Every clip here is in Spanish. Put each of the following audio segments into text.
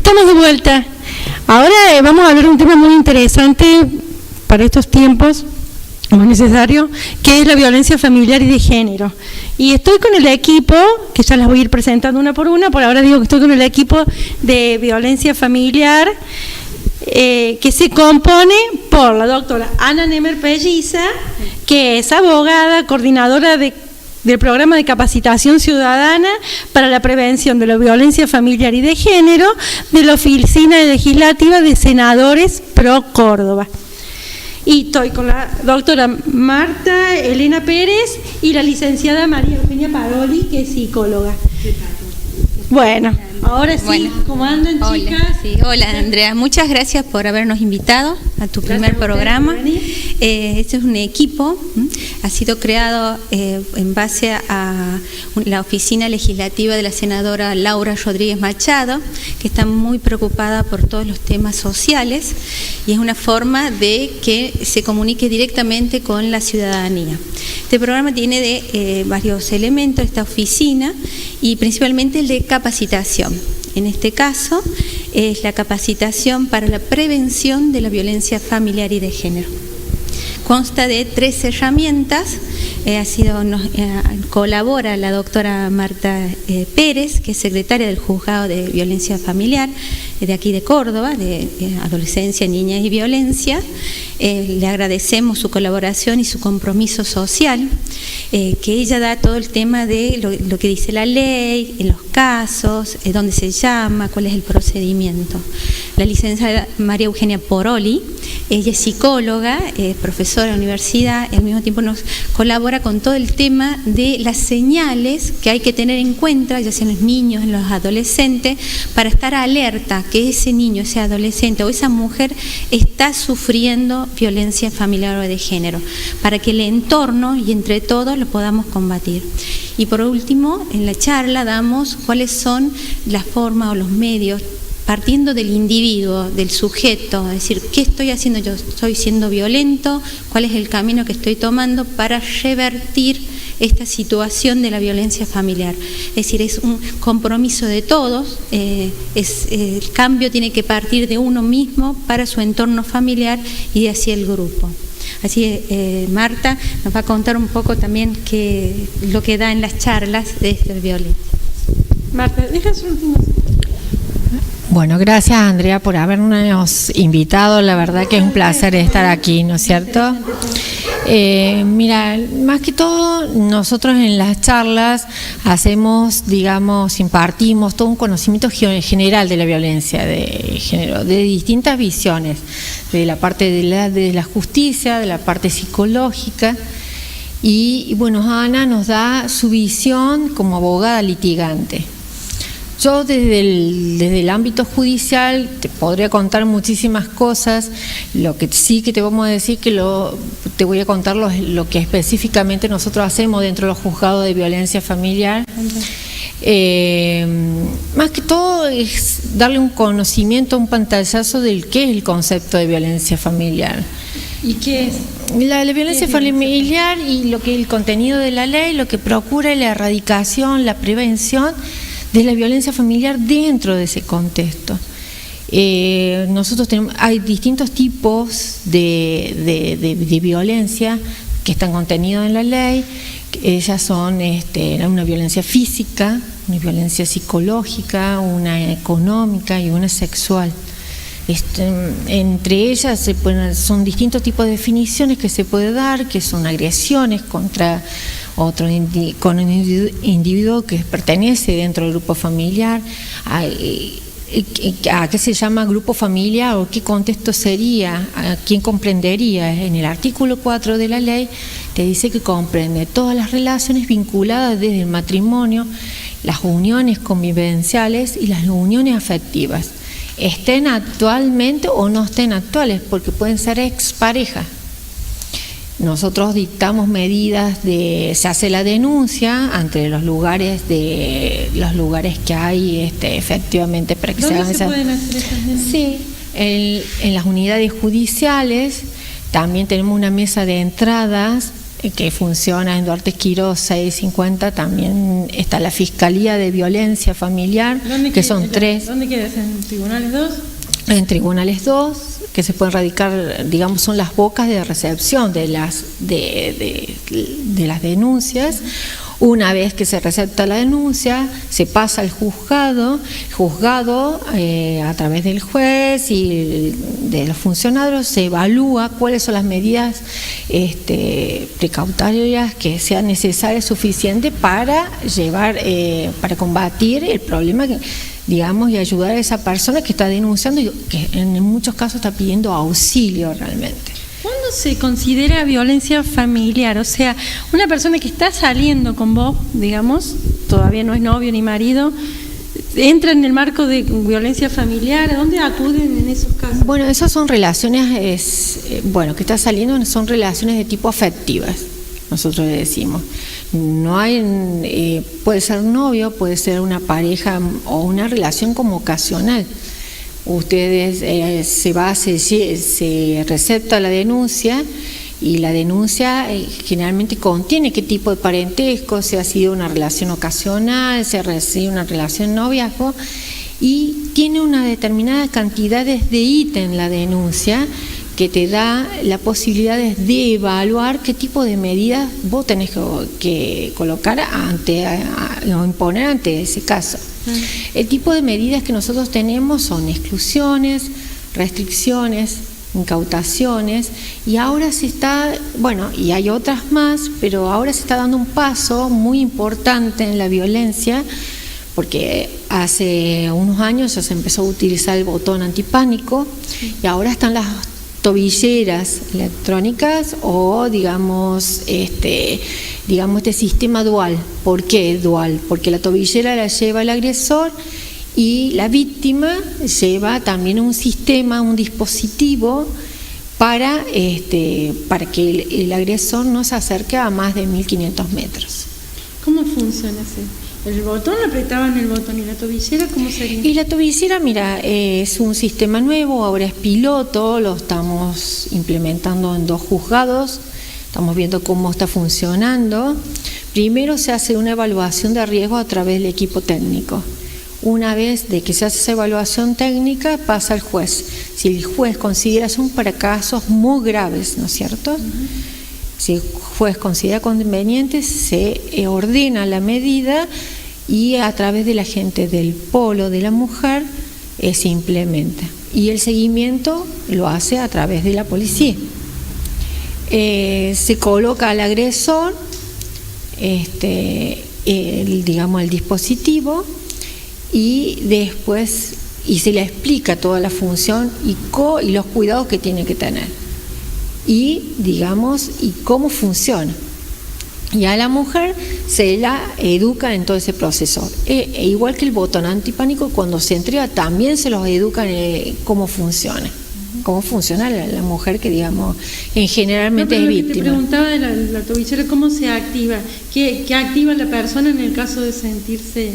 Estamos de vuelta. Ahora vamos a hablar de un tema muy interesante para estos tiempos, muy necesario, que es la violencia familiar y de género. Y estoy con el equipo, que ya las voy a ir presentando una por una, por ahora digo que estoy con el equipo de violencia familiar, que se compone por la doctora Ana Nemer Pelliza, que es abogada, coordinadora del programa de capacitación ciudadana para la prevención de la violencia familiar y de género de la Oficina Legislativa de Senadores Pro Córdoba. Y estoy con la doctora Marta Elena Pérez y la licenciada María Eugenia Paroli, que es psicóloga. Bueno, ahora sí, ¿cómo andan, chicas? Sí, hola, Andrea, muchas gracias por habernos invitado a tu primer programa. Este es un equipo, ha sido creado en base a la Oficina Legislativa de la senadora Laura Rodríguez Machado, que está muy preocupada por todos los temas sociales, y es una forma de que se comunique directamente con la ciudadanía. Este programa tiene varios elementos, esta oficina, y principalmente el de capacitación. En este caso es la capacitación para la prevención de la violencia familiar y de género. Consta de 3 herramientas. Colabora la doctora Marta Pérez, que es secretaria del Juzgado de Violencia Familiar de aquí de Córdoba, de Adolescencia, Niñez y Violencia. Le agradecemos su colaboración y su compromiso social, que ella da todo el tema de lo que dice la ley, en los casos, dónde se llama, cuál es el procedimiento. La licenciada María Eugenia Paroli, ella es psicóloga, profesora de la universidad, y al mismo tiempo nos colabora con todo el tema de las señales que hay que tener en cuenta, ya sea en los niños, en los adolescentes, para estar alerta que ese niño, ese adolescente o esa mujer está sufriendo violencia familiar o de género, para que el entorno y entre todos lo podamos combatir. Y por último, en la charla damos cuáles son las formas o los medios, partiendo del individuo, del sujeto, es decir, ¿qué estoy haciendo yo? ¿Estoy siendo violento? ¿Cuál es el camino que estoy tomando para revertir esta situación de la violencia familiar? Es decir, es un compromiso de todos, el cambio tiene que partir de uno mismo para su entorno familiar y de hacia el grupo. Así Marta nos va a contar un poco también lo que da en las charlas de esta violencia. Marta, deja su último. Bueno, gracias Andrea por habernos invitado, la verdad que es un placer estar aquí, ¿no es cierto? Mira, más que todo nosotros en las charlas hacemos, impartimos todo un conocimiento general de la violencia de género, de distintas visiones, de la parte de la justicia, de la parte psicológica. Y bueno, Ana nos da su visión como abogada litigante. Yo desde el ámbito judicial te podría contar muchísimas cosas. Lo que sí que te vamos a decir te voy a contar lo que específicamente nosotros hacemos dentro de los juzgados de violencia familiar. Más que todo es darle un conocimiento, un pantallazo del qué es el concepto de violencia familiar. ¿Y qué es? La violencia familiar y lo que el contenido de la ley, lo que procura la erradicación, la prevención de la violencia familiar dentro de ese contexto. Nosotros hay distintos tipos de violencia que están contenidos en la ley. Ellas son una violencia física, una violencia psicológica, una económica y una sexual. Entre ellas son distintos tipos de definiciones que se puede dar, que son agresiones contra con un individuo que pertenece dentro del grupo familiar. ¿A qué se llama grupo familiar o qué contexto sería? ¿A quién comprendería? En el artículo 4 de la ley te dice que comprende todas las relaciones vinculadas desde el matrimonio, las uniones convivenciales y las uniones afectivas, estén actualmente o no estén actuales, porque pueden ser exparejas. Nosotros dictamos medidas se hace la denuncia ante los lugares que hay efectivamente para que se hagan esas. ¿Dónde se pueden hacer esas denuncias? Sí, en las unidades judiciales. También tenemos una mesa de entradas que funciona en Duarte Quirós 650, también está la Fiscalía de Violencia Familiar, que son 3. ¿Dónde quedas? ¿En Tribunales 2? En Tribunales 2, que se pueden radicar, digamos, son las bocas de recepción de las denuncias. Una vez que se recepta la denuncia, se pasa al juzgado, a través del juez y de los funcionarios se evalúa cuáles son las medidas precautorias que sean necesarias, suficientes para para combatir el problema, digamos, y ayudar a esa persona que está denunciando y que en muchos casos está pidiendo auxilio realmente. ¿Cuándo se considera violencia familiar? O sea, una persona que está saliendo con vos, digamos, todavía no es novio ni marido, ¿entra en el marco de violencia familiar? ¿A dónde acuden en esos casos? Bueno, esas son relaciones, que está saliendo, son relaciones de tipo afectivas, nosotros le decimos. No hay, puede ser novio, puede ser una pareja o una relación como ocasional. Ustedes se recepta la denuncia y la denuncia generalmente contiene qué tipo de parentesco, si ha sido una relación ocasional, si ha sido una relación noviazgo, y tiene una determinada cantidad de ítems la denuncia que te da la posibilidad de evaluar qué tipo de medidas vos tenés que colocar o imponer ante ese caso. El tipo de medidas que nosotros tenemos son exclusiones, restricciones, incautaciones, y ahora se está, y hay otras más, pero ahora se está dando un paso muy importante en la violencia, porque hace unos años ya se empezó a utilizar el botón antipánico y ahora están las tobilleras electrónicas o digamos este sistema dual. ¿Por qué dual? Porque la tobillera la lleva el agresor y la víctima lleva también un sistema, un dispositivo para que el agresor no se acerque a más de 1500 metros. ¿Cómo funciona así? ¿El botón, apretaban el botón, y la tobillera cómo sería? Y la tobillera, mira, es un sistema nuevo, ahora es piloto, lo estamos implementando en 2 juzgados, estamos viendo cómo está funcionando. Primero se hace una evaluación de riesgo a través del equipo técnico. Una vez de que se hace esa evaluación técnica, pasa al juez. Si el juez considera, son para casos muy graves, ¿no es cierto? Si el juez considera conveniente, se ordena la medida y a través de la gente del polo de la mujer se implementa. Y el seguimiento lo hace a través de la policía. Se coloca al agresor, el dispositivo, y después se le explica toda la función y los cuidados que tiene que tener. Y cómo funciona. Y a la mujer se la educa en todo ese proceso. Igual que el botón antipánico, cuando se entrega también se los educan cómo funciona. Cómo funciona la mujer que generalmente es víctima. Te preguntaba de la tobillera, ¿cómo se activa? ¿Qué activa la persona en el caso de sentirse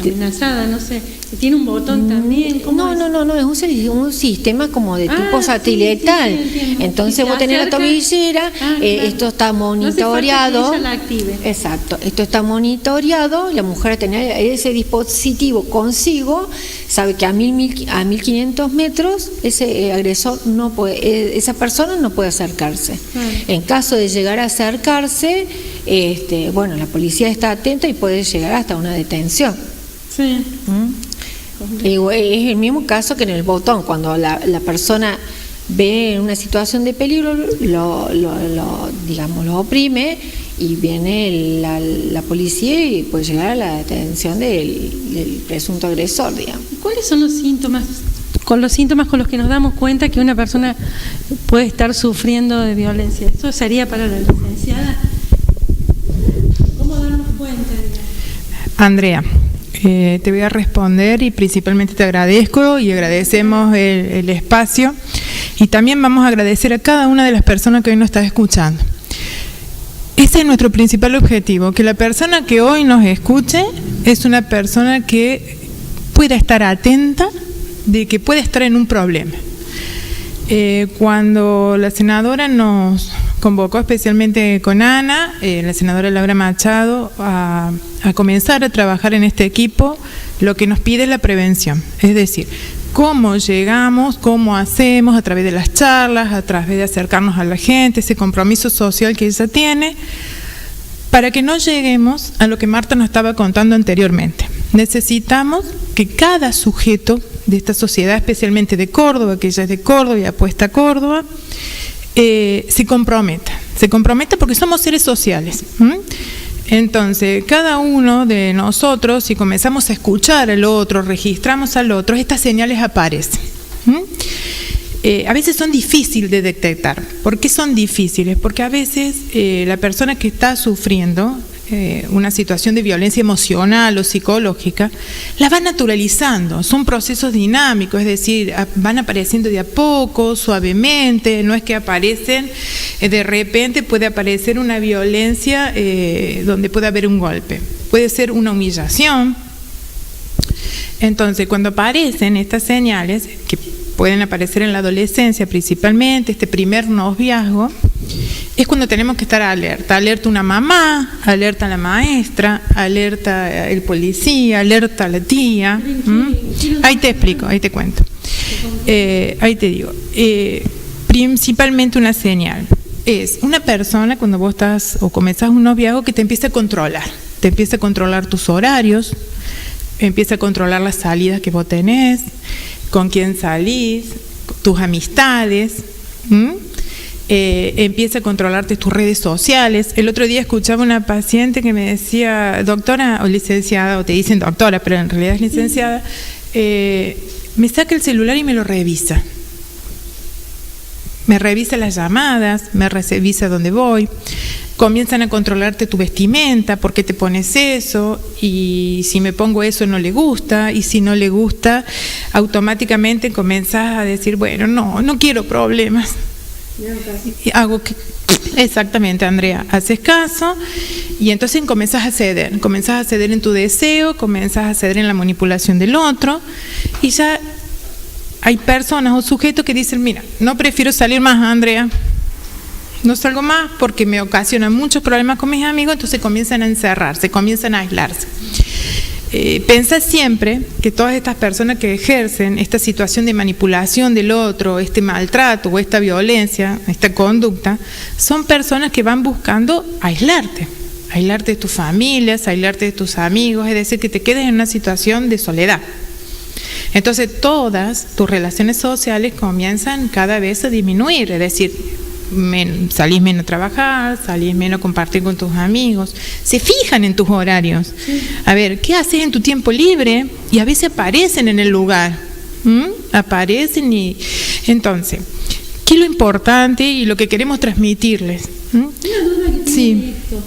amenazada? No sé, ¿tiene un botón también? No, es un sistema como de tipo satelital. Sí, entonces vos tenés la tobillera, claro. Esto está monitoreado. No hace falta que ella la active. Exacto, esto está monitoreado, la mujer tener ese dispositivo consigo, sabe que a 1500 metros ese agresor no puede, esa persona no puede acercarse. Claro. En caso de llegar a acercarse, la policía está atenta y puede llegar hasta una detención. Sí. Es el mismo caso que en el botón, cuando la persona ve una situación de peligro, lo oprime y viene la policía y puede llegar a la detención del presunto agresor, digamos. ¿Cuáles son los síntomas? Con los síntomas con los que nos damos cuenta que una persona puede estar sufriendo de violencia. ¿Esto sería para la licenciada? ¿Cómo darnos cuenta? Andrea, te voy a responder y principalmente te agradezco y agradecemos el espacio y también vamos a agradecer a cada una de las personas que hoy nos está escuchando. Ese es nuestro principal objetivo, que la persona que hoy nos escuche es una persona que pueda estar atenta de que puede estar en un problema. Cuando la senadora nos convocó especialmente con Ana, la senadora Laura Machado, a comenzar a trabajar en este equipo. Lo que nos pide es la prevención, es decir, cómo llegamos, cómo hacemos a través de las charlas, a través de acercarnos a la gente, ese compromiso social que ella tiene, para que no lleguemos a lo que Marta nos estaba contando anteriormente. Necesitamos que cada sujeto de esta sociedad, especialmente de Córdoba, que ella es de Córdoba y apuesta a Córdoba, se comprometa porque somos seres sociales. Entonces, cada uno de nosotros, si comenzamos a escuchar al otro, registramos al otro, estas señales aparecen. A veces son difíciles de detectar. ¿Por qué son difíciles? Porque a veces la persona que está sufriendo una situación de violencia emocional o psicológica, la va naturalizando. Son procesos dinámicos, es decir, van apareciendo de a poco, suavemente, no es que aparecen, de repente puede aparecer una violencia donde puede haber un golpe, puede ser una humillación. Entonces, cuando aparecen estas señales, que pueden aparecer en la adolescencia principalmente, este primer noviazgo, es cuando tenemos que estar alerta. Alerta una mamá, alerta la maestra, alerta el policía, alerta la tía. Ahí te explico, ahí te cuento. Ahí te digo. Principalmente una señal. Es una persona cuando vos estás o comenzás un noviazgo que te empieza a controlar. Te empieza a controlar tus horarios, empieza a controlar las salidas que vos tenés, con quién salís, tus amistades. Empieza a controlarte tus redes sociales. El otro día escuchaba una paciente que me decía, doctora o licenciada, o te dicen doctora, pero en realidad es licenciada, me saca el celular y me lo revisa. Me revisa las llamadas, me revisa dónde voy. Comienzan a controlarte tu vestimenta, por qué te pones eso, y si me pongo eso no le gusta, y si no le gusta, automáticamente comenzás a decir, bueno, no quiero problemas. Hago que, exactamente, Andrea, haces caso y entonces comenzás a ceder en tu deseo, comenzás a ceder en la manipulación del otro, y ya hay personas o sujetos que dicen, mira, no prefiero salir más, Andrea, no salgo más porque me ocasionan muchos problemas con mis amigos, entonces comienzan a encerrarse, comienzan a aislarse. Pensá siempre que todas estas personas que ejercen esta situación de manipulación del otro, este maltrato o esta violencia, esta conducta, son personas que van buscando aislarte de tus familias, aislarte de tus amigos, es decir, que te quedes en una situación de soledad. Entonces todas tus relaciones sociales comienzan cada vez a disminuir, es decir, salís menos a trabajar, salís menos a compartir con tus amigos, se fijan en tus horarios. A ver, ¿qué haces en tu tiempo libre? Y a veces aparecen en el lugar, aparecen y... Entonces, ¿qué es lo importante y lo que queremos transmitirles? Una duda que tengo en esto.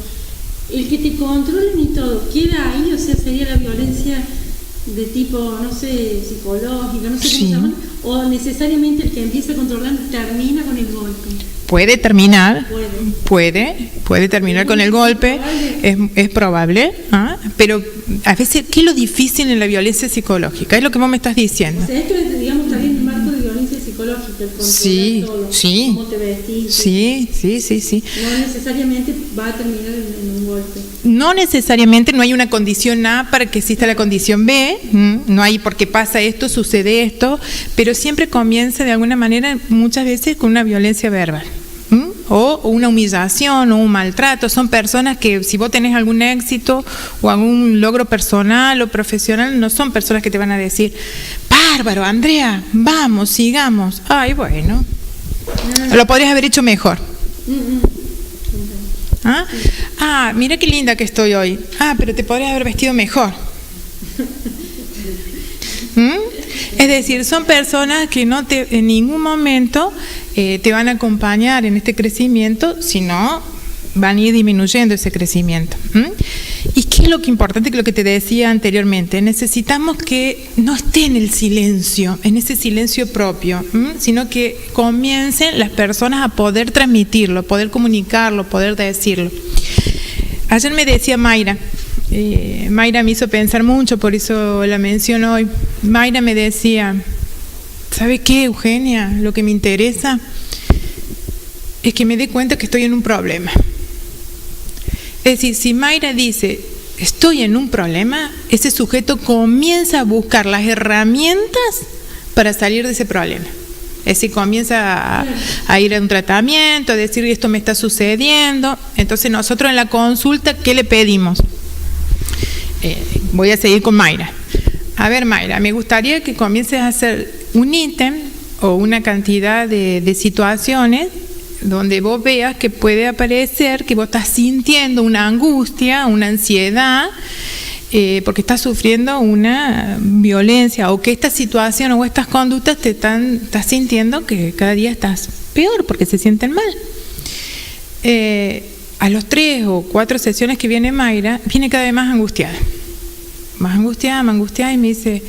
El que te controlen y todo, ¿queda ahí? O sea, sería la violencia de tipo, no sé, psicológica, no sé cómo se llaman, o necesariamente el que empieza a controlar termina con el golpe. Puede terminar, puede terminar con el golpe, es probable, pero a veces, ¿qué es lo difícil en la violencia psicológica? Es lo que vos me estás diciendo. O sea, esto es, digamos, también el marco de violencia psicológica, el controlar todo, cómo te vestís. Sí. No necesariamente va a terminar en un golpe. No necesariamente, no hay una condición A para que exista la condición B, no hay porque pasa esto, sucede esto, pero siempre comienza de alguna manera, muchas veces, con una violencia verbal. O una humillación o un maltrato. Son personas que si vos tenés algún éxito o algún logro personal o profesional, no son personas que te van a decir, bárbaro, Andrea, vamos, sigamos. Ay, bueno, lo podrías haber hecho mejor. Mira qué linda que estoy hoy. Pero te podrías haber vestido mejor. Es decir, son personas que no en ningún momento te van a acompañar en este crecimiento, sino van a ir disminuyendo ese crecimiento. ¿Y qué es lo que importante, que lo que te decía anteriormente? Necesitamos que no esté en el silencio, en ese silencio propio, sino que comiencen las personas a poder transmitirlo, poder comunicarlo, poder decirlo. Ayer me decía Mayra, Mayra me hizo pensar mucho, por eso la menciono hoy. Mayra me decía, ¿sabe qué, Eugenia? Lo que me interesa es que me dé cuenta que estoy en un problema. Es decir, si Mayra dice, estoy en un problema, ese sujeto comienza a buscar las herramientas para salir de ese problema. Es decir, comienza a ir a un tratamiento, a decir, esto me está sucediendo. Entonces nosotros en la consulta, ¿qué le pedimos? Voy a seguir con Mayra. A ver, Mayra, me gustaría que comiences a hacer un ítem o una cantidad de situaciones donde vos veas que puede aparecer que vos estás sintiendo una angustia, una ansiedad, porque estás sufriendo una violencia, o que esta situación o estas conductas estás sintiendo que cada día estás peor porque se sienten mal. A los 3 o 4 sesiones que viene Mayra, viene cada vez más angustiada, y me dice,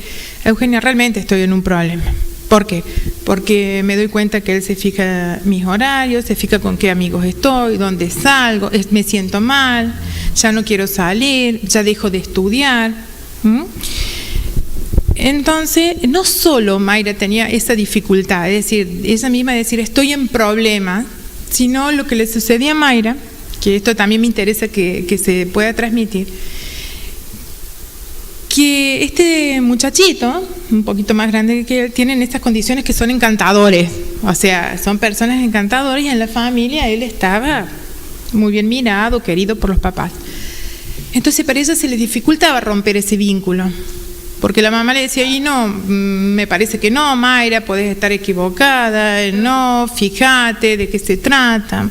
Eugenia, realmente estoy en un problema. ¿Por qué? Porque me doy cuenta que él se fija mis horarios, se fija con qué amigos estoy, dónde salgo, me siento mal, ya no quiero salir, ya dejo de estudiar. Entonces, no solo Mayra tenía esa dificultad, es decir, ella misma decir estoy en problemas, sino lo que le sucedía a Mayra, que esto también me interesa que se pueda transmitir, que este muchachito, un poquito más grande que él, tienen estas condiciones que son encantadores, o sea, son personas encantadoras, y en la familia él estaba muy bien mirado, querido por los papás. Entonces para ella se le dificultaba romper ese vínculo, porque la mamá le decía, y no, me parece que no, Mayra, podés estar equivocada, no, fíjate de qué se trata.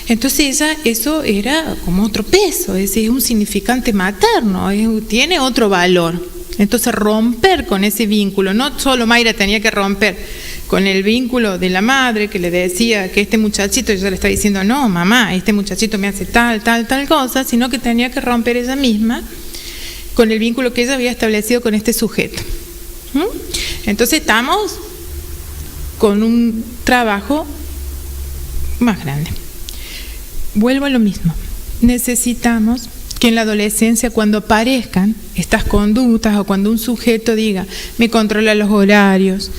Entonces ella, eso era como otro peso, es decir, es un significante materno, tiene otro valor. Entonces romper con ese vínculo, no solo Mayra tenía que romper con el vínculo de la madre que le decía que este muchachito, ella le está diciendo, no mamá, este muchachito me hace tal cosa, sino que tenía que romper ella misma con el vínculo que ella había establecido con este sujeto. Entonces estamos con un trabajo más grande. Vuelvo a lo mismo, necesitamos que en la adolescencia, cuando aparezcan estas conductas, o cuando un sujeto diga, me controla los horarios,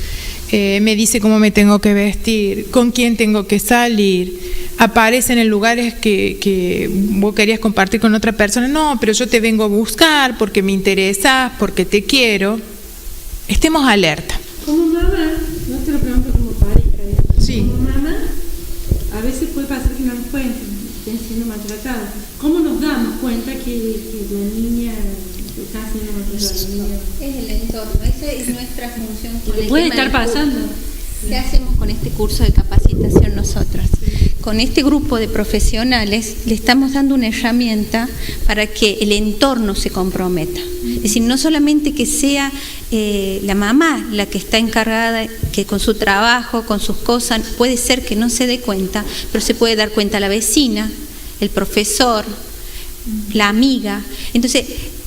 me dice cómo me tengo que vestir, con quién tengo que salir, aparecen en lugares que vos querías compartir con otra persona, no, pero yo te vengo a buscar porque me interesas, porque te quiero, estemos alerta. Como mamá, no te lo pregunto como pareja, sí. Como mamá, a veces puede pasar que no nos cuenten, estén siendo maltratados. ¿Cómo nos damos cuenta que la niña está siendo maltratada? Es el entorno, esa es nuestra función. ¿Qué puede estar pasando? ¿Qué hacemos con este curso de capacitación nosotras? Con este grupo de profesionales le estamos dando una herramienta para que el entorno se comprometa. Es decir, no solamente que sea la mamá la que está encargada, que con su trabajo, con sus cosas, puede ser que no se dé cuenta, pero se puede dar cuenta la vecina, el profesor, la amiga. Entonces,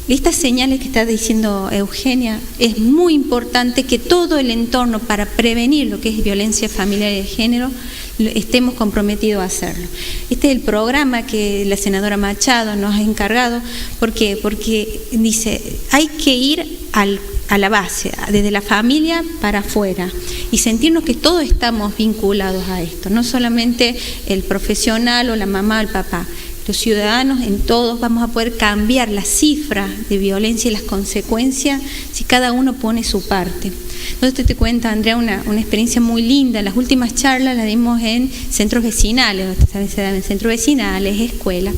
estas señales que está diciendo Eugenia, es muy importante que todo el entorno, para prevenir lo que es violencia familiar y de género, estemos comprometidos a hacerlo. Este es el programa que la senadora Machado nos ha encargado. ¿Por qué? Porque dice, hay que ir a la base, desde la familia para afuera, y sentirnos que todos estamos vinculados a esto, no solamente el profesional o la mamá o el papá. Los ciudadanos, en todos, vamos a poder cambiar la cifra de violencia y las consecuencias si cada uno pone su parte. Entonces te cuenta, Andrea, una experiencia muy linda. Las últimas charlas las dimos en centros vecinales, se dan en centros vecinales, escuelas,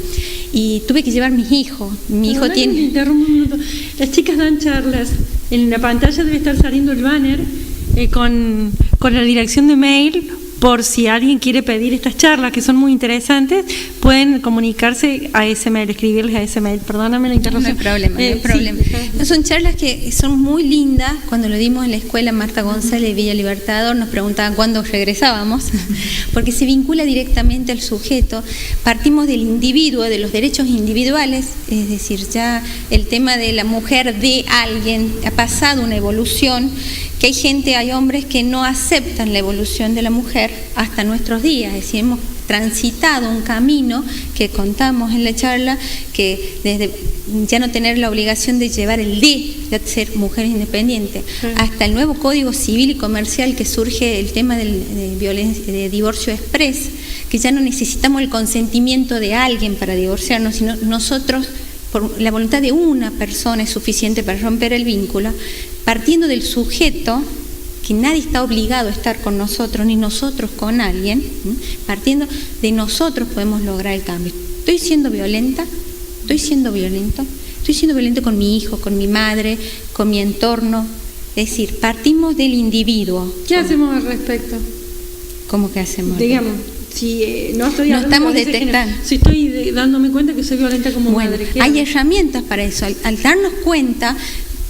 y tuve que llevar mis hijos. Mi hijo tiene... Interrumpo un minuto. Las chicas dan charlas. En la pantalla debe estar saliendo el banner con la dirección de mail. Por si alguien quiere pedir estas charlas, que son muy interesantes, pueden comunicarse a ese mail, escribirles a ese mail. Perdóname la interrupción. No hay problema. Sí. No, son charlas que son muy lindas. Cuando lo dimos en la escuela Marta González de Villa Libertador, nos preguntaban cuándo regresábamos, porque se vincula directamente al sujeto. Partimos del individuo, de los derechos individuales, es decir, ya el tema de la mujer de alguien ha pasado una evolución, que hay hombres que no aceptan la evolución de la mujer hasta nuestros días. Es decir, hemos transitado un camino que contamos en la charla, que desde ya no tener la obligación de llevar el D, ya ser mujer independiente, hasta el nuevo Código Civil y Comercial, que surge el tema de divorcio express, que ya no necesitamos el consentimiento de alguien para divorciarnos, sino nosotros, por la voluntad de una persona es suficiente para romper el vínculo, partiendo del sujeto, que nadie está obligado a estar con nosotros, ni nosotros con alguien, partiendo de nosotros podemos lograr el cambio. ¿Estoy siendo violenta? ¿Estoy siendo violento? ¿Estoy siendo violento con mi hijo, con mi madre, con mi entorno? Es decir, partimos del individuo. ¿Qué hacemos al respecto? ¿Cómo que hacemos? Digamos, si no estoy no estamos detectando. Si estoy dándome cuenta que soy violenta como madre. Hay herramientas para eso. Al darnos cuenta,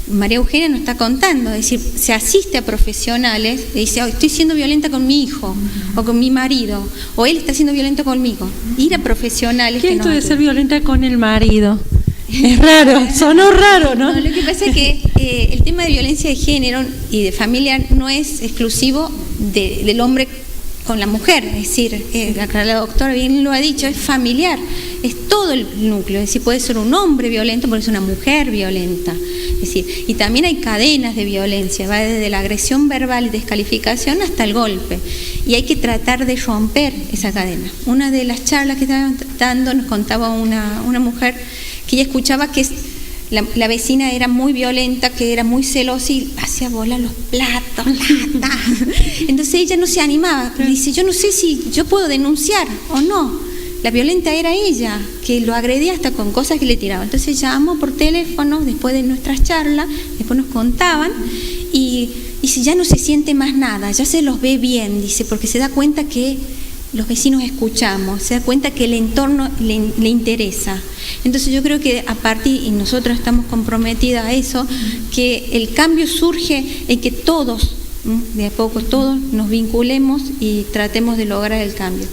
María Eugenia nos está contando, es decir, se asiste a profesionales y dice, estoy siendo violenta con mi hijo o con mi marido, o él está siendo violento conmigo. Ir a profesionales. ¿Qué es esto de ser violenta con el marido? Es raro, sonó raro, ¿no? No, lo que pasa es que el tema de violencia de género y de familia no es exclusivo del hombre con la mujer, es decir, la doctora bien lo ha dicho, es familiar, es todo el núcleo, es decir, puede ser un hombre violento, puede ser una mujer violenta, es decir, y también hay cadenas de violencia, va desde la agresión verbal y descalificación hasta el golpe, y hay que tratar de romper esa cadena. Una de las charlas que estaban dando nos contaba una mujer que ella escuchaba que la vecina era muy violenta, que era muy celosa y hacía volar los platos, entonces ella no se animaba, dice, yo no sé si yo puedo denunciar o no, la violenta era ella, que lo agredía hasta con cosas que le tiraba. Entonces llamó por teléfono después de nuestras charlas, después nos contaban y dice, ya no se siente más nada, ya se los ve bien, dice, porque se da cuenta que los vecinos escuchamos, se da cuenta que el entorno le interesa. Entonces yo creo que a partir, y nosotros estamos comprometidas a eso, que el cambio surge en que todos, de a poco todos, nos vinculemos y tratemos de lograr el cambio.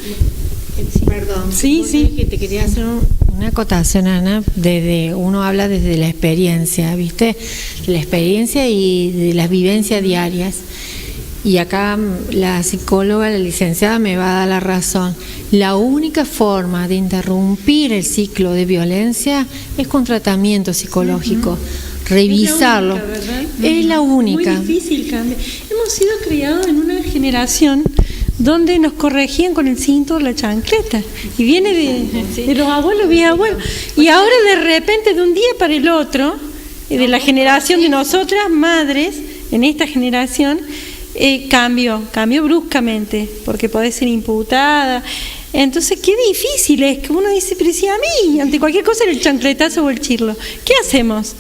Perdón, sí. Que te quería hacer una acotación, Ana. Uno habla desde la experiencia, ¿viste? La experiencia y de las vivencias diarias. Y acá la psicóloga, la licenciada, me va a dar la razón. La única forma de interrumpir el ciclo de violencia es con tratamiento psicológico. Revisarlo. Es la única. Muy difícil cambiar. Hemos sido criados en una generación donde nos corregían con el cinto o la chancleta. Y viene de los abuelos, bisabuelos. Y ahora de repente, de un día para el otro, de la generación de nosotras, madres, en esta generación, cambió bruscamente, porque podés ser imputada. Entonces, qué difícil es que uno dice, pero si a mí, ante cualquier cosa, era el chancletazo o el chirlo. ¿Qué hacemos?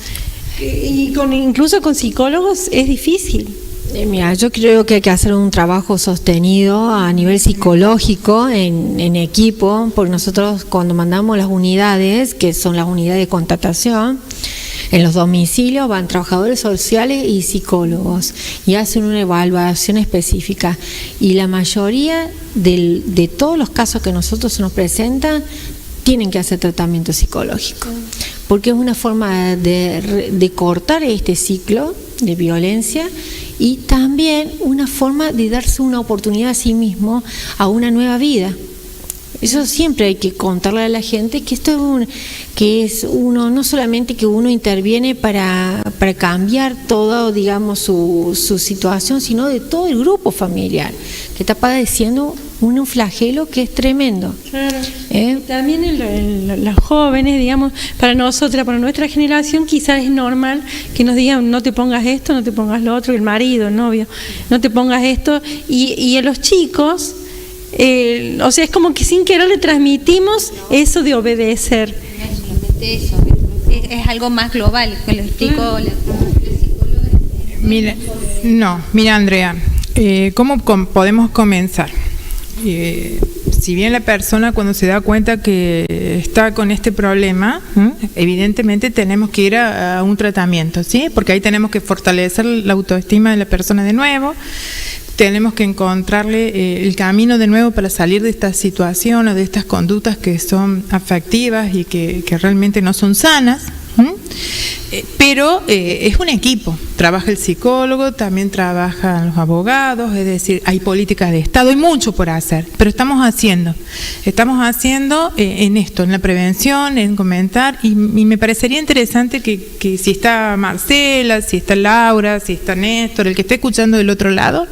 Y incluso con psicólogos es difícil. Mira, yo creo que hay que hacer un trabajo sostenido a nivel psicológico en equipo, porque nosotros cuando mandamos las unidades, que son las unidades de contratación, en los domicilios van trabajadores sociales y psicólogos y hacen una evaluación específica. Y la mayoría de todos los casos que nosotros se nos presentan tienen que hacer tratamiento psicológico, porque es una forma de cortar este ciclo de violencia y también una forma de darse una oportunidad a sí mismo a una nueva vida. Eso siempre hay que contarle a la gente, que esto es uno, no solamente que uno interviene para cambiar todo, digamos, su situación, sino de todo el grupo familiar que está padeciendo un flagelo que es tremendo. Claro. También los jóvenes, digamos, para nosotras, para nuestra generación, quizás es normal que nos digan, no te pongas esto, no te pongas lo otro, el marido, el novio, no te pongas esto, y a los chicos, o sea, es como que sin querer le transmitimos eso de obedecer. No es solamente eso, es algo más global, que lo explico la psicóloga. Mira, Andrea, ¿cómo podemos comenzar? Si bien la persona cuando se da cuenta que está con este problema, evidentemente tenemos que ir a un tratamiento, ¿sí? Porque ahí tenemos que fortalecer la autoestima de la persona de nuevo. Tenemos que encontrarle el camino de nuevo para salir de esta situación o de estas conductas que son afectivas y que realmente no son sanas. Pero es un equipo, trabaja el psicólogo, también trabajan los abogados, es decir, hay políticas de Estado, hay mucho por hacer, pero estamos haciendo en esto, en la prevención, en comentar, y me parecería interesante que si está Marcela, si está Laura, si está Néstor, el que esté escuchando del otro lado,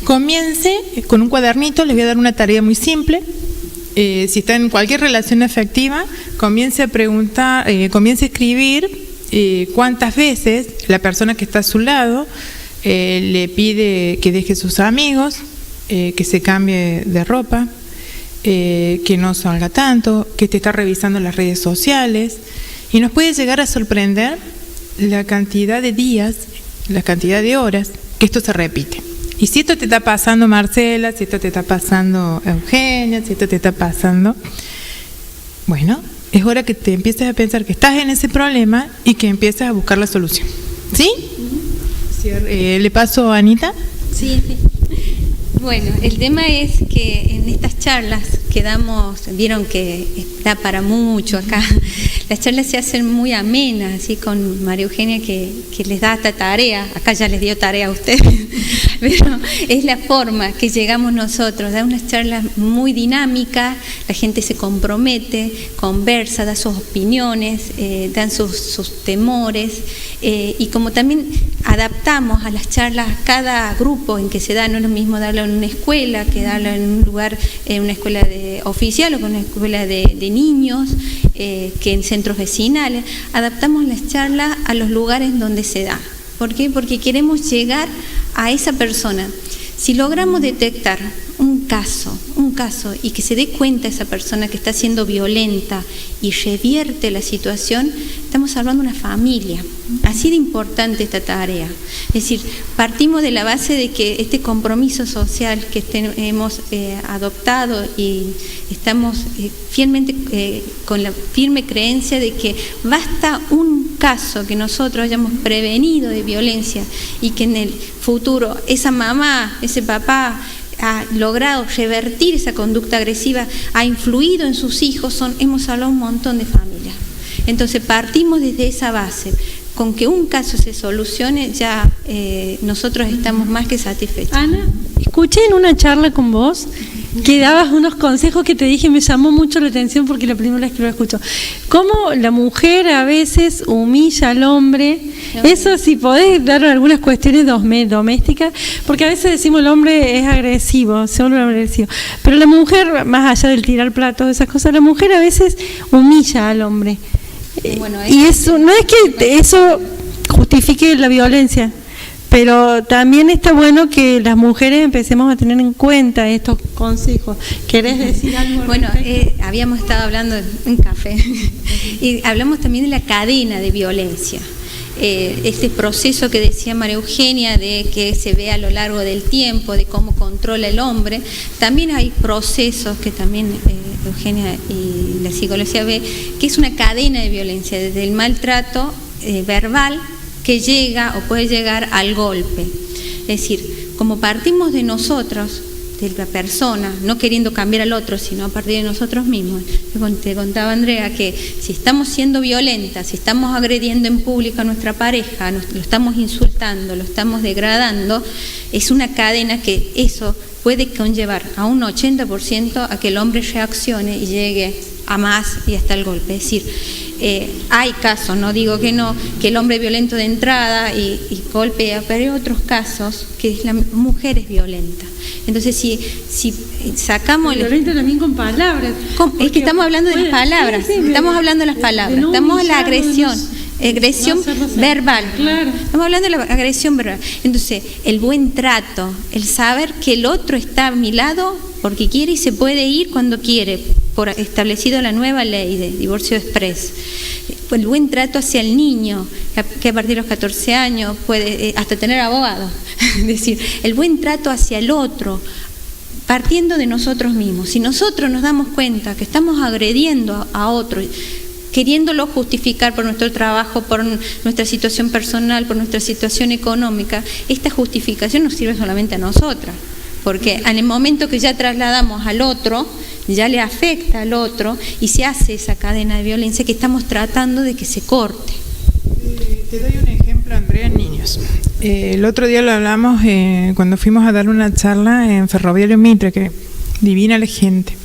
comience con un cuadernito, les voy a dar una tarea muy simple. Si está en cualquier relación afectiva, comience a preguntar, comience a escribir cuántas veces la persona que está a su lado le pide que deje sus amigos, que se cambie de ropa, que no salga tanto, que te está revisando las redes sociales, y nos puede llegar a sorprender la cantidad de días, la cantidad de horas que esto se repite. Y si esto te está pasando, Marcela, si esto te está pasando, Eugenia, si esto te está pasando, bueno, es hora que te empieces a pensar que estás en ese problema y que empieces a buscar la solución. ¿Sí? ¿Le paso a Anita? Sí. Bueno, el tema es que en estas charlas vieron que da para mucho acá. Las charlas se hacen muy amenas, así con María Eugenia que les da esta tarea. Acá ya les dio tarea a ustedes, pero es la forma que llegamos nosotros. Da unas charlas muy dinámicas, la gente se compromete, conversa, da sus opiniones, dan sus temores, y como también adaptamos a las charlas cada grupo en que se da, no es lo mismo darlo en una escuela que darlo en un lugar, en una escuela oficial o con una escuela de niños, que en centros vecinales. Adaptamos las charlas a los lugares donde se da. ¿Por qué? Porque queremos llegar a esa persona. Si logramos detectar un caso y que se dé cuenta esa persona que está siendo violenta y revierte la situación, estamos salvando una familia. Así de importante esta tarea. Es decir, partimos de la base de que este compromiso social que hemos adoptado y estamos fielmente con la firme creencia de que basta un caso que nosotros hayamos prevenido de violencia y que en el futuro esa mamá, ese papá ha logrado revertir esa conducta agresiva, ha influido en sus hijos, hemos hablado un montón de familias. Entonces partimos desde esa base. Con que un caso se solucione, ya nosotros estamos más que satisfechos. Ana, escuché en una charla con vos que dabas unos consejos que te dije, me llamó mucho la atención porque la primera vez que lo escucho. Cómo la mujer a veces humilla al hombre. Eso, si podés dar algunas cuestiones domésticas, porque a veces decimos el hombre es agresivo, se vuelve agresivo, pero la mujer, más allá del tirar platos, esas cosas, la mujer a veces humilla al hombre. Bueno, y eso no es que eso justifique la violencia, pero también está bueno que las mujeres empecemos a tener en cuenta estos consejos. ¿Querés decir algo? Bueno, habíamos estado hablando en café y hablamos también de la cadena de violencia. Este proceso que decía María Eugenia de que se ve a lo largo del tiempo, de cómo controla el hombre, también hay procesos que también Eugenia y la psicología ve, que es una cadena de violencia, desde el maltrato verbal que llega o puede llegar al golpe. Es decir, como partimos de nosotros, de la persona, no queriendo cambiar al otro, sino a partir de nosotros mismos. Te contaba Andrea que si estamos siendo violentas, si estamos agrediendo en público a nuestra pareja, lo estamos insultando, lo estamos degradando, es una cadena que eso puede conllevar a un 80% a que el hombre reaccione y llegue a más y hasta el golpe. Es decir, hay casos, no digo que no, que el hombre es violento de entrada y golpea, pero hay otros casos que la mujer es violenta. Entonces, si sacamos... Violenta también con palabras. Es que estamos hablando de las palabras, estamos hablando de las palabras, estamos en la agresión verbal. Claro. Estamos hablando de la agresión verbal. Entonces, el buen trato, el saber que el otro está a mi lado porque quiere y se puede ir cuando quiere, por establecido la nueva ley de divorcio express. El buen trato hacia el niño, que a partir de los 14 años puede hasta tener abogado. Es decir, el buen trato hacia el otro, partiendo de nosotros mismos. Si nosotros nos damos cuenta que estamos agrediendo a otro, queriéndolo justificar por nuestro trabajo, por nuestra situación personal, por nuestra situación económica, esta justificación nos sirve solamente a nosotras, porque en el momento que ya trasladamos al otro, ya le afecta al otro y se hace esa cadena de violencia que estamos tratando de que se corte. Te doy un ejemplo, Andrea, en niños. El otro día lo hablamos cuando fuimos a dar una charla en Ferroviario Mitre, que divina la gente.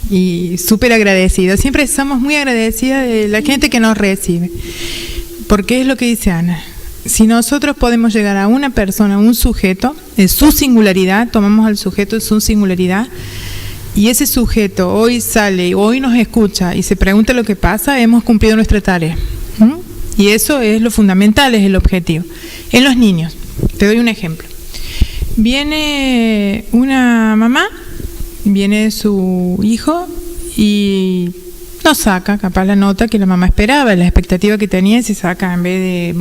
Y súper agradecida. Siempre somos muy agradecidas de la gente que nos recibe. Porque es lo que dice Ana. si nosotros podemos llegar a una persona, a un sujeto, en su singularidad, tomamos al sujeto en su singularidad, y ese sujeto hoy sale, hoy nos escucha y se pregunta lo que pasa, hemos cumplido nuestra tarea. Y eso es lo fundamental, es el objetivo. En los niños, te doy un ejemplo. Viene una mamá, viene su hijo y no saca capaz la nota que la mamá esperaba, la expectativa que tenía, se saca en vez de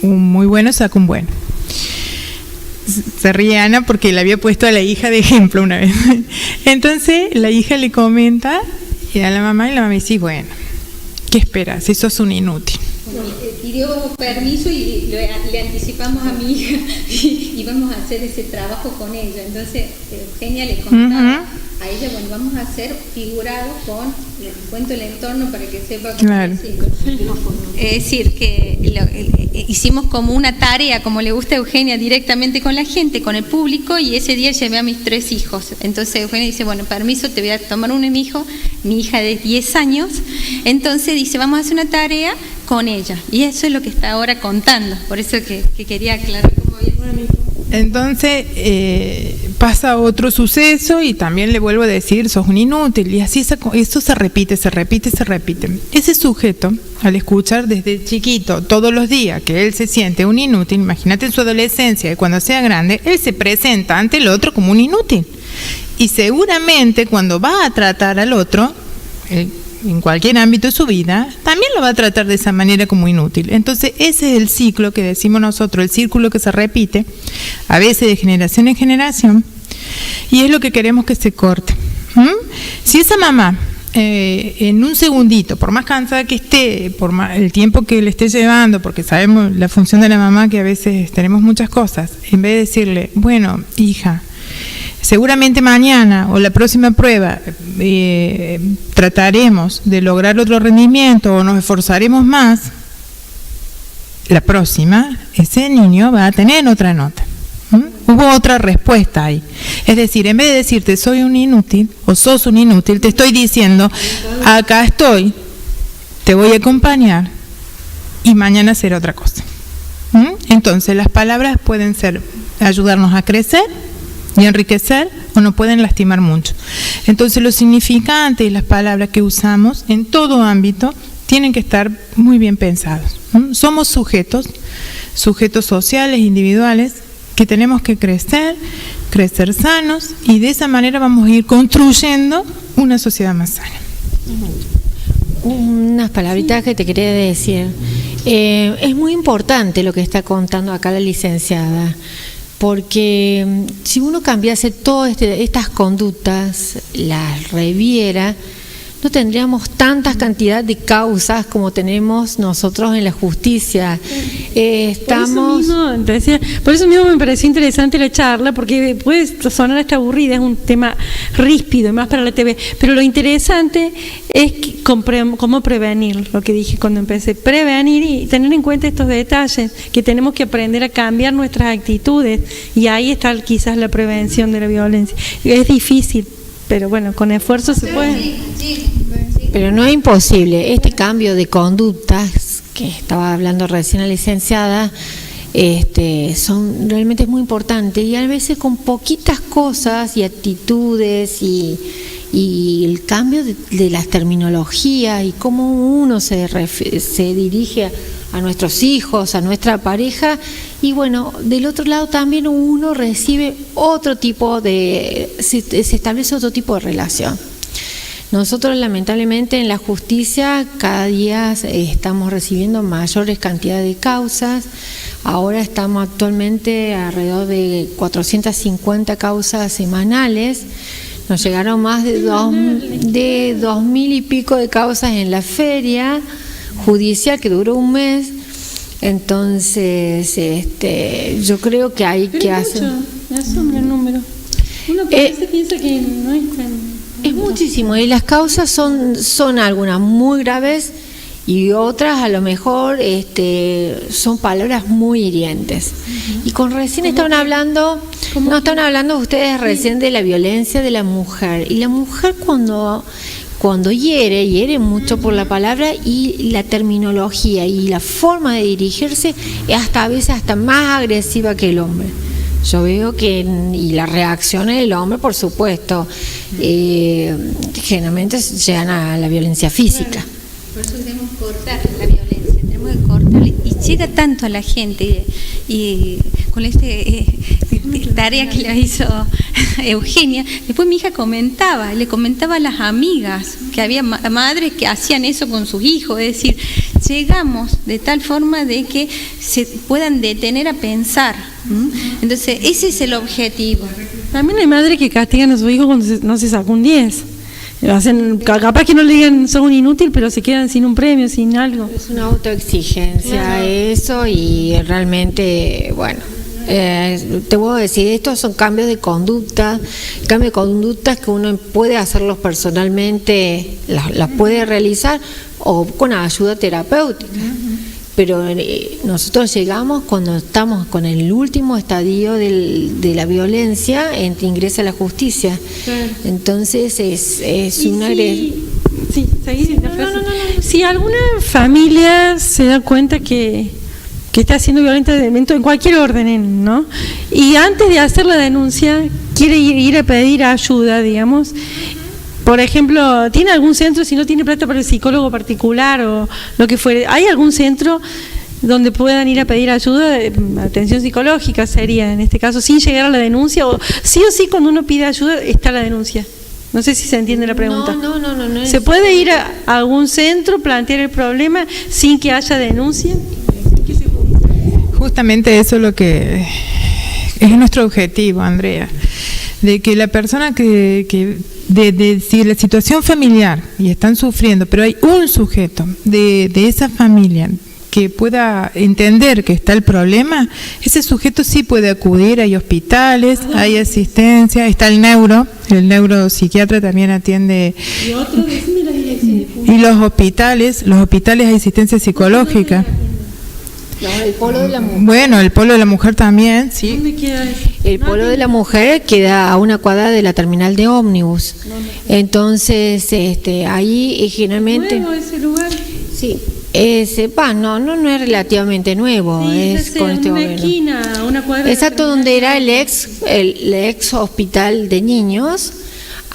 un muy bueno, saca un bueno. Se ríe Ana porque le había puesto a la hija de ejemplo una vez. Entonces la hija le comenta a la mamá y la mamá dice, bueno, ¿qué esperas? Si sos un inútil. Pidió permiso y le anticipamos a mi hija y vamos a hacer ese trabajo con ella. Entonces Eugenia le contaba a ella, bueno, vamos a hacer figurado les cuento el entorno para que sepa cómo decirlo. Es decir, que hicimos como una tarea, como le gusta a Eugenia, directamente con la gente, con el público, y ese día llevé a mis 3 hijos. Entonces Eugenia dice, bueno, permiso, te voy a tomar uno de mi hija de 10 años. Entonces dice, vamos a hacer una tarea con ella. Y eso es lo que está ahora contando. Por eso que quería aclarar cómo había. Entonces pasa otro suceso y también le vuelvo a decir, sos un inútil, y así eso se repite. Ese sujeto, al escuchar desde chiquito, todos los días, que él se siente un inútil, imagínate en su adolescencia, y cuando sea grande, él se presenta ante el otro como un inútil. Y seguramente cuando va a tratar al otro, en cualquier ámbito de su vida, también lo va a tratar de esa manera como inútil. Entonces ese es el ciclo que decimos nosotros, el círculo que se repite, a veces de generación en generación, y es lo que queremos que se corte. Si esa mamá, en un segundito, por más cansada que esté, por más, el tiempo que le esté llevando, porque sabemos la función de la mamá, que a veces tenemos muchas cosas, en vez de decirle, bueno, hija, seguramente mañana o la próxima prueba trataremos de lograr otro rendimiento o nos esforzaremos más, la próxima, ese niño va a tener otra nota. Hubo otra respuesta ahí. Es decir, en vez de decirte soy un inútil o sos un inútil, te estoy diciendo, acá estoy, te voy a acompañar y mañana será otra cosa. Entonces las palabras pueden ser ayudarnos a crecer y enriquecer, o nos pueden lastimar mucho. Entonces los significantes y las palabras que usamos en todo ámbito tienen que estar muy bien pensados. Somos sujetos sociales, individuales, que tenemos que crecer sanos, y de esa manera vamos a ir construyendo una sociedad más sana. Unas palabritas que te quería decir. Es muy importante lo que está contando acá la licenciada, porque si uno cambiase todas estas conductas, las reviera, no tendríamos tantas cantidad de causas como tenemos nosotros en la justicia. Por eso mismo me pareció interesante la charla, porque puede sonar hasta aburrida, es un tema ríspido y más para la TV, pero lo interesante es cómo prevenir, lo que dije cuando empecé, prevenir y tener en cuenta estos detalles, que tenemos que aprender a cambiar nuestras actitudes, y ahí está quizás la prevención de la violencia. Es difícil, pero bueno, con esfuerzo se puede. Pero no es imposible. Este cambio de conductas que estaba hablando recién la licenciada, son realmente muy importantes, y a veces con poquitas cosas y actitudes y el cambio de las terminologías y cómo uno se dirige a nuestros hijos, a nuestra pareja, y bueno, del otro lado también uno recibe otro tipo se establece otro tipo de relación. Nosotros lamentablemente en la justicia cada día estamos recibiendo mayores cantidades de causas. Ahora estamos actualmente alrededor de 450 causas semanales. Nos llegaron más de 2.000 y pico de causas en la feria judicial, que duró un mes. Entonces, yo creo que hay que hacer... Asombra el número. Uno piensa que no es tan... Es muchísimo, y las causas son algunas muy graves y otras a lo mejor son palabras muy hirientes. Y con recién estaban hablando ustedes recién de la violencia de la mujer, y la mujer cuando cuando hiere mucho por la palabra y la terminología y la forma de dirigirse es a veces hasta más agresiva que el hombre. Yo veo que, y las reacciones del hombre, por supuesto, generalmente llegan a la violencia física. Por eso debemos cortar la violencia, tenemos que cortar, y llega tanto a la gente, y con tarea que le hizo Eugenia, después mi hija le comentaba a las amigas que había madres que hacían eso con sus hijos, es decir, llegamos de tal forma de que se puedan detener a pensar. Entonces ese es el objetivo. También hay madres que castigan a su hijo cuando no se sacó un 10. Capaz que no le digan son un inútil, pero se quedan sin un premio, sin algo. Es una autoexigencia eso, y realmente, bueno, te puedo decir, estos son cambios de conductas que uno puede hacerlos personalmente, las puede realizar o con ayuda terapéutica. Pero nosotros llegamos cuando estamos con el último estadio de la violencia, ingresa la justicia. Claro. Entonces es una agresión. Sí, si alguna familia se da cuenta que está siendo violenta en cualquier orden, ¿no? Y antes de hacer la denuncia quiere ir a pedir ayuda, digamos. Por ejemplo, ¿tiene algún centro, si no tiene plata para el psicólogo particular o lo que fuere? ¿Hay algún centro donde puedan ir a pedir ayuda? Atención psicológica sería, en este caso, sin llegar a la denuncia, o sí cuando uno pide ayuda está la denuncia. No sé si se entiende la pregunta. No. ¿Se puede ir a algún centro, plantear el problema sin que haya denuncia? Justamente eso es lo que es nuestro objetivo, Andrea, de que la persona de si la situación familiar y están sufriendo, pero hay un sujeto de esa familia que pueda entender que está el problema, ese sujeto sí puede acudir. Hay hospitales, hay asistencia, está el neuropsiquiatra también atiende. Y los hospitales hay asistencia psicológica. El Polo de la Mujer. Bueno, el Polo de la Mujer también, sí. ¿Dónde queda eso? El Polo de la Mujer queda a una cuadra de la terminal de ómnibus. Entonces, ahí generalmente. ¿Nuevo ese lugar? Sí. No es relativamente nuevo, sí, es con este una gobierno. Esquina, una cuadra. Exacto, donde era el ex hospital de niños.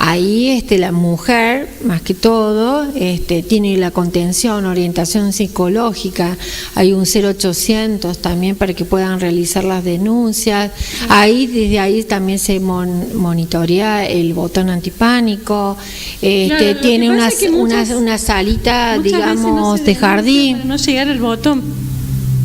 Ahí la mujer, más que todo, tiene la contención, orientación psicológica. Hay un 0800 también para que puedan realizar las denuncias. Desde ahí también se monitorea el botón antipánico. Claro, tiene una salita, digamos, de jardín. Para no llegar al botón.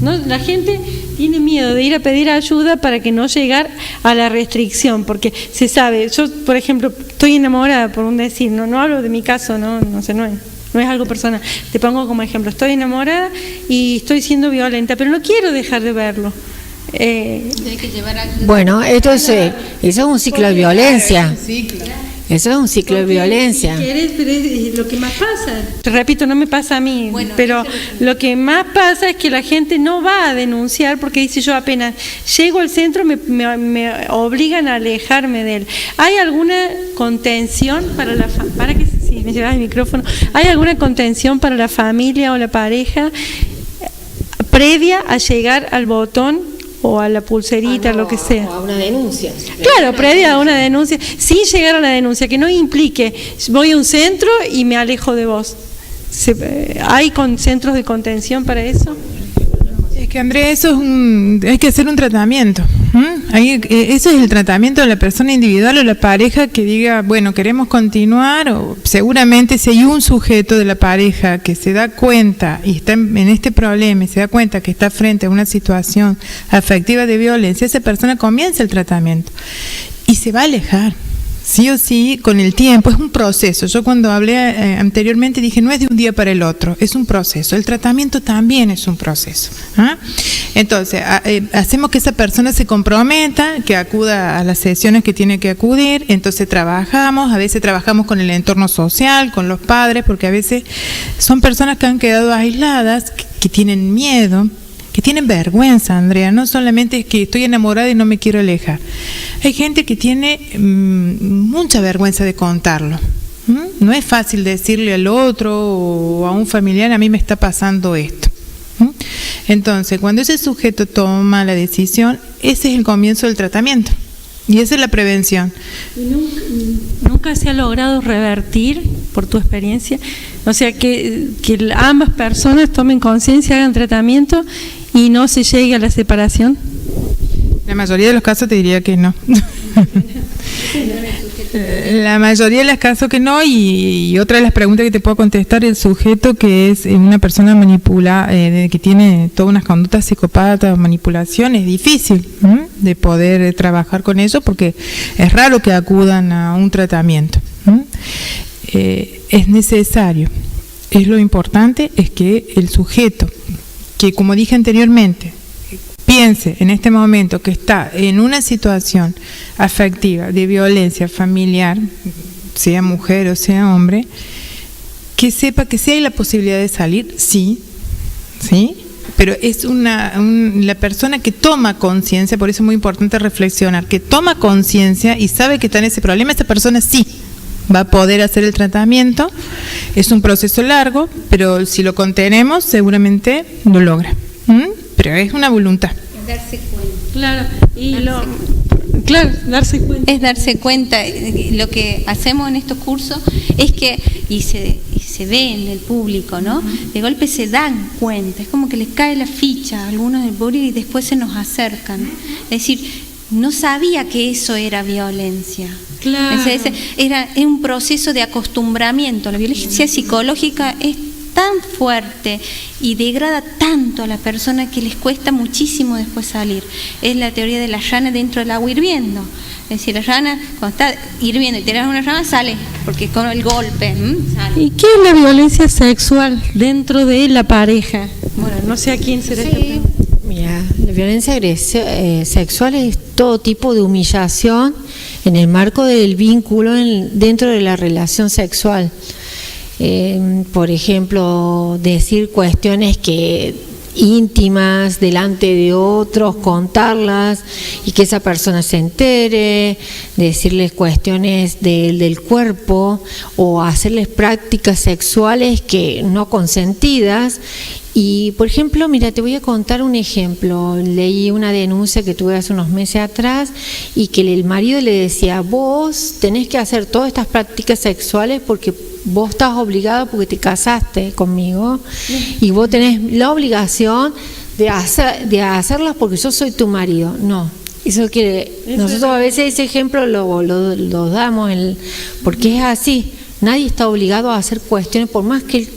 ¿No? La gente tiene miedo de ir a pedir ayuda para que no llegar a la restricción, porque se sabe, yo por ejemplo estoy enamorada, por un decir, no hablo de mi caso, no es algo personal, te pongo como ejemplo, estoy enamorada y estoy siendo violenta, pero no quiero dejar de verlo. Bueno, eso es un ciclo de violencia. Eso es un ciclo de violencia. Si querés, pero es lo que más pasa. Te repito, no me pasa a mí, pero lo que más pasa es que la gente no va a denunciar porque dice, yo apenas llego al centro me obligan a alejarme de él. ¿Hay alguna contención si me llevas el micrófono, ¿hay alguna contención para la familia o la pareja previa a llegar al botón o a la pulserita, lo que sea? O a una denuncia. Claro, previa a una denuncia, sin llegar a la denuncia, que no implique, voy a un centro y me alejo de vos. ¿Hay centros de contención para eso? Es que, Andrea, hay que hacer un tratamiento. Eso es el tratamiento de la persona individual o la pareja que diga, bueno, queremos continuar, o seguramente si hay un sujeto de la pareja que se da cuenta y está en este problema y se da cuenta que está frente a una situación afectiva de violencia, esa persona comienza el tratamiento y se va a alejar. Sí o sí, con el tiempo, es un proceso. Yo cuando hablé anteriormente dije, no es de un día para el otro, es un proceso. El tratamiento también es un proceso. Entonces, hacemos que esa persona se comprometa, que acuda a las sesiones que tiene que acudir, entonces a veces trabajamos con el entorno social, con los padres, porque a veces son personas que han quedado aisladas, que tienen miedo, que tienen vergüenza, Andrea, no solamente es que estoy enamorada y no me quiero alejar. Hay gente que tiene mucha vergüenza de contarlo. No es fácil decirle al otro o a un familiar, a mí me está pasando esto. Entonces, cuando ese sujeto toma la decisión, ese es el comienzo del tratamiento y esa es la prevención. ¿Nunca se ha logrado revertir, por tu experiencia? O sea, que ambas personas tomen conciencia, hagan tratamiento y no se llegue a la separación. La mayoría de los casos te diría que no. La mayoría de los casos que no, y otra de las preguntas que te puedo contestar, el sujeto que es una persona que tiene todas unas conductas psicópatas, manipulación, es difícil de poder trabajar con eso porque es raro que acudan a un tratamiento. Es necesario, es lo importante, es que el sujeto, que como dije anteriormente, piense en este momento que está en una situación afectiva de violencia familiar, sea mujer o sea hombre, que sepa que si hay la posibilidad de salir, sí, pero es la persona que toma conciencia, por eso es muy importante reflexionar, que toma conciencia y sabe que está en ese problema, esa persona sí va a poder hacer el tratamiento. Es un proceso largo, pero si lo contenemos seguramente lo logra. Pero es una voluntad. Es darse cuenta. Claro, darse cuenta. Es darse cuenta. Lo que hacemos en estos cursos es que, y se ve en el público, ¿no? De golpe se dan cuenta, es como que les cae la ficha a algunos del público y después se nos acercan. Es decir, no sabía que eso era violencia. Claro. Es un proceso de acostumbramiento. La violencia psicológica es tan fuerte y degrada tanto a la persona que les cuesta muchísimo después salir. Es la teoría de la rana dentro del agua hirviendo. Es decir, la rana cuando está hirviendo y tiras una rana sale, porque con el golpe sale. ¿Y qué es la violencia sexual dentro de la pareja? Bueno, no sé a quién será esta pregunta. Mira, la violencia sexual es todo tipo de humillación en el marco del vínculo dentro de la relación sexual. Por ejemplo, decir cuestiones íntimas delante de otros, contarlas y que esa persona se entere, decirles cuestiones del cuerpo o hacerles prácticas sexuales que no consentidas. Y, por ejemplo, mira, te voy a contar un ejemplo. Leí una denuncia que tuve hace unos meses atrás y que el marido le decía: vos tenés que hacer todas estas prácticas sexuales porque vos estás obligado porque te casaste conmigo y vos tenés la obligación de hacerlas porque yo soy tu marido. No, eso quiere... Nosotros a veces ese ejemplo lo damos porque es así. Nadie está obligado a hacer cuestiones, por más que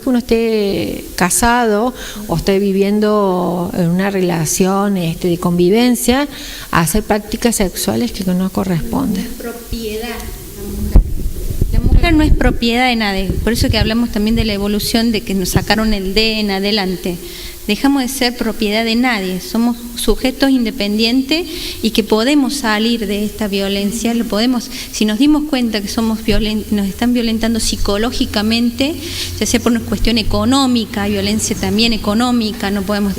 uno esté casado o esté viviendo en una relación de convivencia, a hacer prácticas sexuales que no corresponden. Propiedad. La mujer no es propiedad de nadie. Por eso que hablamos también de la evolución, de que nos sacaron el D en adelante. Dejamos de ser propiedad de nadie, somos sujetos independientes y que podemos salir de esta violencia, si nos dimos cuenta que nos están violentando psicológicamente, ya sea por una cuestión económica, violencia también económica, no podemos,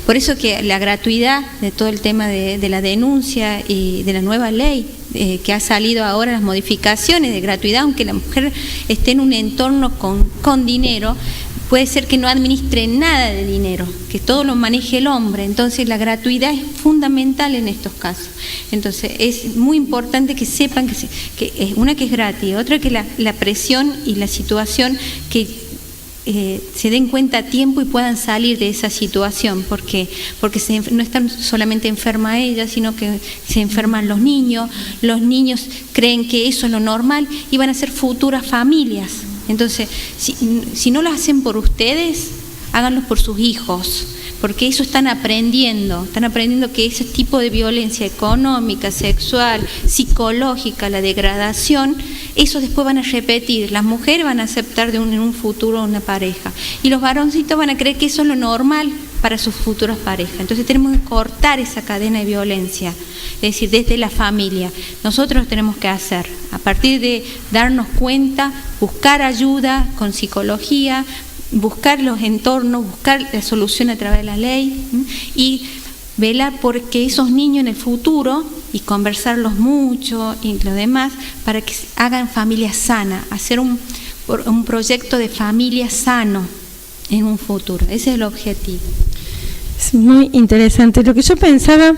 por eso que la gratuidad de todo el tema de la denuncia y de la nueva ley que ha salido ahora, las modificaciones de gratuidad, aunque la mujer esté en un entorno con dinero, puede ser que no administre nada de dinero, que todo lo maneje el hombre. Entonces la gratuidad es fundamental en estos casos. Entonces es muy importante que sepan que es gratis, otra que la presión y la situación, que se den cuenta a tiempo y puedan salir de esa situación, porque no están solamente enferma ella, sino que se enferman los niños creen que eso es lo normal y van a ser futuras familias. Entonces, si no lo hacen por ustedes, háganlo por sus hijos, porque eso están aprendiendo que ese tipo de violencia económica, sexual, psicológica, la degradación, eso después van a repetir. Las mujeres van a aceptar en un futuro una pareja y los varoncitos van a creer que eso es lo normal para sus futuras parejas. Entonces tenemos que cortar esa cadena de violencia, es decir, desde la familia. Nosotros tenemos que hacer, a partir de darnos cuenta, buscar ayuda con psicología, buscar los entornos, buscar la solución a través de la ley y velar porque esos niños en el futuro, y conversarlos mucho y lo demás, para que hagan familia sana, hacer un proyecto de familia sano en un futuro. Ese es el objetivo. Es muy interesante. Lo que yo pensaba,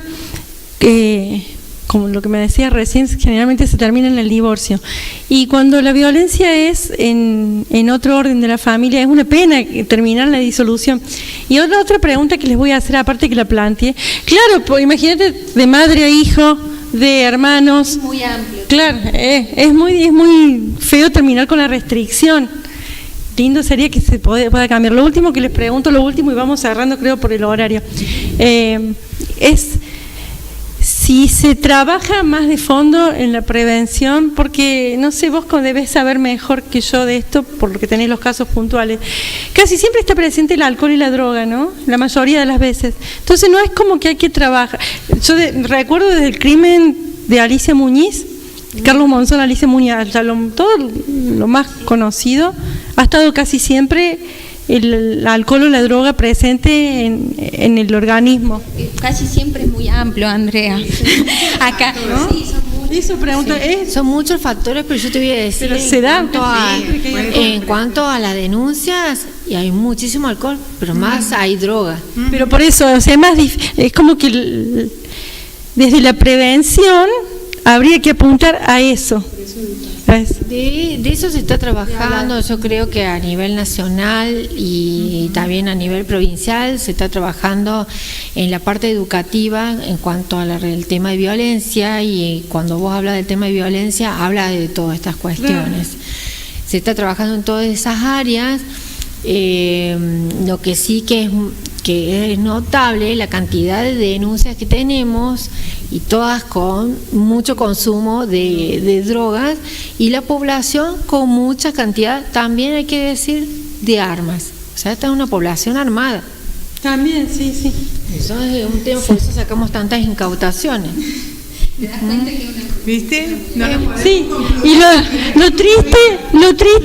como lo que me decía recién, generalmente se termina en el divorcio. Y cuando la violencia es en otro orden de la familia, es una pena terminar la disolución. Y otra pregunta que les voy a hacer, aparte que la planteé. Claro, pues, imagínate, de madre a hijo, de hermanos. Muy amplio. Claro, es muy feo terminar con la restricción. Lindo sería que se pueda cambiar. Lo último que les pregunto, y vamos cerrando, creo, por el horario, es si se trabaja más de fondo en la prevención, porque no sé, vos debés saber mejor que yo de esto, por lo que tenés los casos puntuales. Casi siempre está presente el alcohol y la droga, ¿no? La mayoría de las veces. Entonces no es como que hay que trabajar. Yo recuerdo desde el crimen de Alicia Muñiz, Carlos Monzón, Alicia Muñiz, todo lo más conocido, ha estado casi siempre el alcohol o la droga presente en el organismo. Casi siempre es muy amplio, Andrea. Acá, ¿no? Sí, son muchos factores, pero yo te voy a decir, pero se da en cuanto a las denuncias, y hay muchísimo alcohol, pero más hay droga. Pero por eso, o sea, es como que desde la prevención habría que apuntar a eso. De eso se está trabajando, yo creo que a nivel nacional y también a nivel provincial se está trabajando en la parte educativa en cuanto al tema de violencia, y cuando vos hablas del tema de violencia, habla de todas estas cuestiones. Se está trabajando en todas esas áreas. Lo que sí que es notable la cantidad de denuncias que tenemos, y todas con mucho consumo de drogas, y la población con mucha cantidad, también hay que decir, de armas. O sea, esta es una población armada. También, sí. Eso es un tema, por eso sacamos tantas incautaciones. ¿Te das cuenta que ¿viste? No sí, y lo triste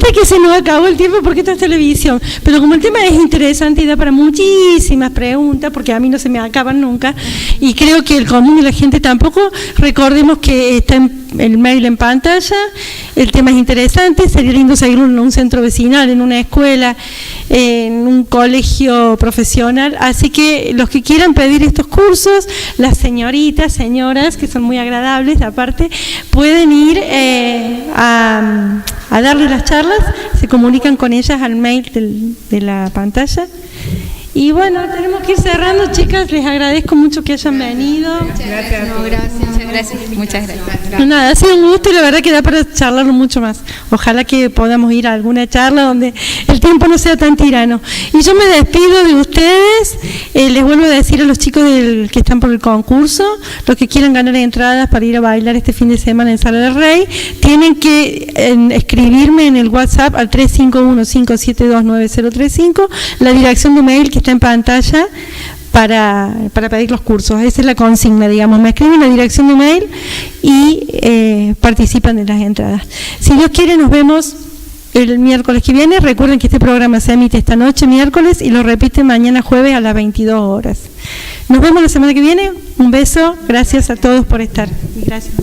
es que se nos acabó el tiempo porque esto es televisión, pero como el tema es interesante y da para muchísimas preguntas, porque a mí no se me acaban nunca, y creo que el común de la gente tampoco, recordemos que está el mail en pantalla, el tema es interesante, sería lindo seguirlo en un centro vecinal, en una escuela, en un colegio profesional, así que los que quieran pedir estos cursos, las señoritas, señoras, que son muy agradables aparte, pueden ir a darle las charlas, se comunican con ellas al mail de la pantalla. Y bueno, tenemos que ir cerrando, chicas, les agradezco mucho que hayan venido. Muchas gracias. Nada, ha sido un gusto y la verdad que da para charlarlo mucho más. Ojalá que podamos ir a alguna charla donde el tiempo no sea tan tirano. Y yo me despido de ustedes, les vuelvo a decir a los chicos que están por el concurso, los que quieran ganar entradas para ir a bailar este fin de semana en Sala del Rey, tienen que escribirme en el WhatsApp al 351-572-9035, la dirección de mail que está en pantalla para pedir los cursos. Esa es la consigna, digamos. Me escriben la dirección de mail y participan de las entradas. Si Dios quiere, nos vemos el miércoles que viene. Recuerden que este programa se emite esta noche, miércoles, y lo repiten mañana jueves a las 22 horas. Nos vemos la semana que viene. Un beso. Gracias a todos por estar. Gracias.